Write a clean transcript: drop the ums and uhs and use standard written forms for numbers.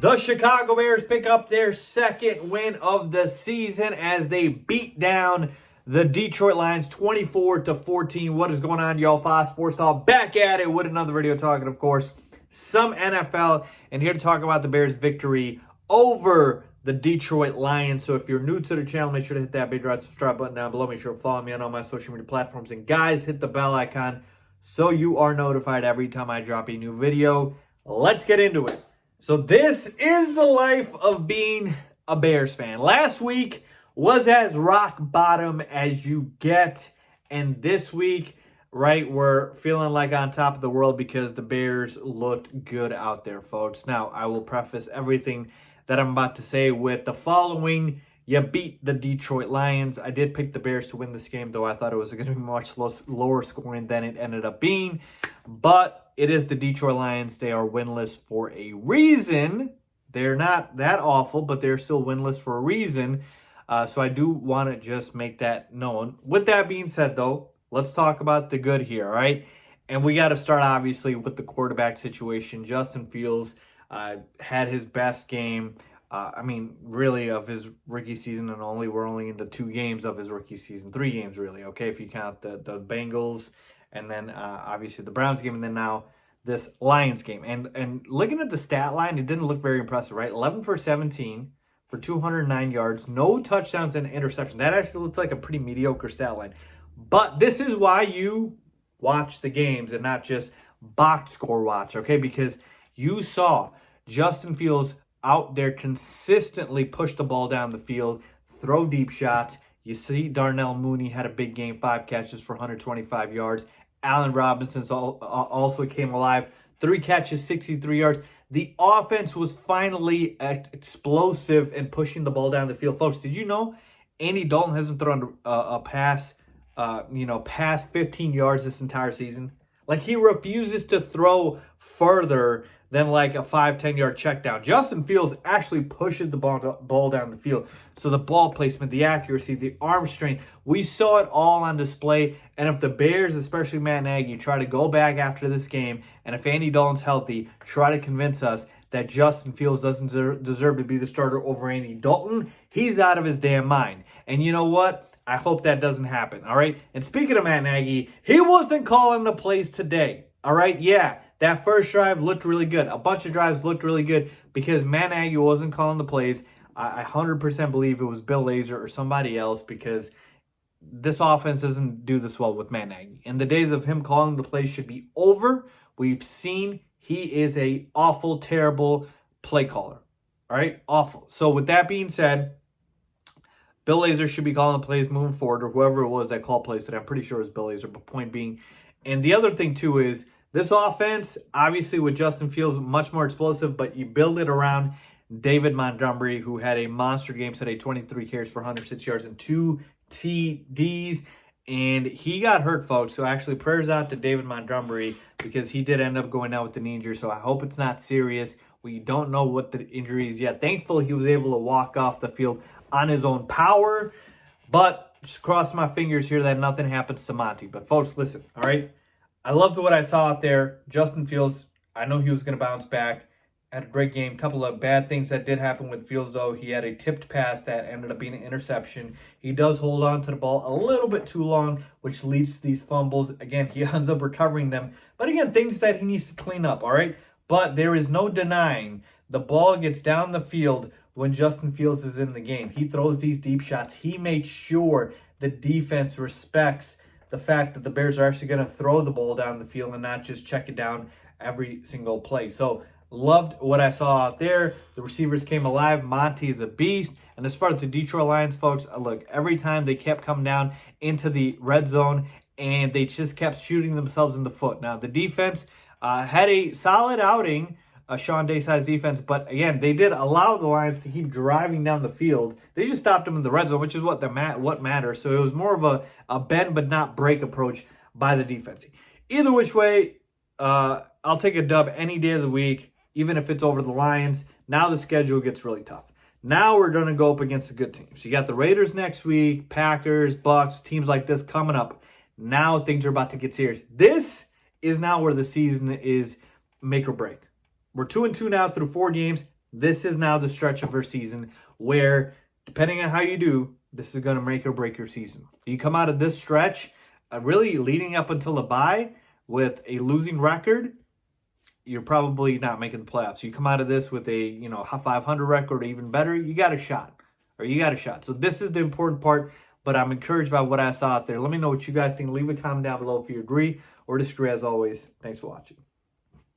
The Chicago Bears pick up their second win of the season as they beat down the Detroit Lions 24-14. What is going on, y'all? Fox Sports Talk back at it with another video talking, of course, some NFL. And here to talk about the Bears' victory over the Detroit Lions. So if you're new to the channel, make sure to hit that big red subscribe button down below. Make sure to follow me on all my social media platforms. And guys, hit the bell icon so you are notified every time I drop a new video. Let's get into it. So this is the life of being a Bears fan. Last week was as rock bottom as you get. And this week, right, we're feeling like on top of the world because the Bears looked good out there, folks. Now, I will preface everything that I'm about to say with the following. You beat the Detroit Lions. I did pick the Bears to win this game, though I thought it was going to be much lower scoring than it ended up being. But it is the Detroit Lions. They are winless for a reason. They're not that awful, but they're still winless for a reason. So I do want to just make that known. With that being said, though, let's talk about the good here, all right? And we got to start, obviously, with the quarterback situation. Justin Fields had his best game. Really, of his rookie season, and we're only into 2 games of his rookie season. 3 games, really, okay, if you count the Bengals, and then obviously the Browns game, and then now this Lions game. And looking at the stat line, it didn't look very impressive, right? 11 for 17 for 209 yards, no touchdowns and interception. That actually looks like a pretty mediocre stat line. But this is why you watch the games and not just box score watch, okay? Because you saw Justin Fields out there consistently push the ball down the field, throw deep shots. You see Darnell Mooney had a big game, 5 catches for 125 yards. Allen Robinson also came alive, 3 catches, 63 yards. The offense was finally explosive and pushing the ball down the field. Folks, did you know Andy Dalton hasn't thrown a pass, past 15 yards this entire season? Like, he refuses to throw further than like a 5-10 yard check down. Justin Fields actually pushes the ball down the field. So the ball placement, the accuracy, the arm strength, we saw it all on display. And if the Bears, especially Matt Nagy, try to go back after this game, and if Andy Dalton's healthy, try to convince us that Justin Fields doesn't deserve to be the starter over Andy Dalton, he's out of his damn mind. And you know what? I hope that doesn't happen, all right? And speaking of Matt Nagy, he wasn't calling the plays today, all right? Yeah. That first drive looked really good. A bunch of drives looked really good because Matt Nagy wasn't calling the plays. I 100% believe it was Bill Lazor or somebody else because this offense doesn't do this well with Matt Nagy. And the days of him calling the plays should be over. We've seen he is a awful, terrible play caller. All right? Awful. So with that being said, Bill Lazor should be calling the plays moving forward, or whoever it was that called plays today. I'm pretty sure it was Bill Lazor, but point being. And the other thing, too, is this offense, obviously with Justin Fields, much more explosive, but you build it around David Montgomery, who had a monster game today, 23 carries for 106 yards and 2 TDs. And he got hurt, folks. So actually, prayers out to David Montgomery because he did end up going out with an injury. So I hope it's not serious. We don't know what the injury is yet. Thankfully, he was able to walk off the field on his own power. But just cross my fingers here that nothing happens to Monty. But folks, listen, all right? I loved what I saw out there. Justin Fields, I know he was going to bounce back. Had a great game. Couple of bad things that did happen with Fields, though. He had a tipped pass that ended up being an interception. He does hold on to the ball a little bit too long, which leads to these fumbles. Again, he ends up recovering them. But again, things that he needs to clean up, all right? But there is no denying the ball gets down the field when Justin Fields is in the game. He throws these deep shots. He makes sure the defense respects the fact that the Bears are actually going to throw the ball down the field and not just check it down every single play. So, loved what I saw out there. The receivers came alive. Monty is a beast. And as far as the Detroit Lions, folks, look, every time they kept coming down into the red zone and they just kept shooting themselves in the foot. Now, the defense had a solid outing, Sean Desai's defense, but again, they did allow the Lions to keep driving down the field. They just stopped them in the red zone, which is what matters. So it was more of a bend but not break approach by the defense. Either which way, I'll take a dub any day of the week, even if it's over the Lions. Now the schedule gets really tough. Now we're going to go up against the good teams. You got the Raiders next week, Packers, Bucks, teams like this coming up. Now things are about to get serious. This is now where the season is make or break. We're 2-2 now through 4 games. This is now the stretch of her season where, depending on how you do, this is going to make or break your season. You come out of this stretch, really leading up until the bye, with a losing record, you're probably not making the playoffs. You come out of this with a 500 record or even better, you got a shot. So this is the important part, but I'm encouraged by what I saw out there. Let me know what you guys think. Leave a comment down below if you agree or disagree. As always, thanks for watching.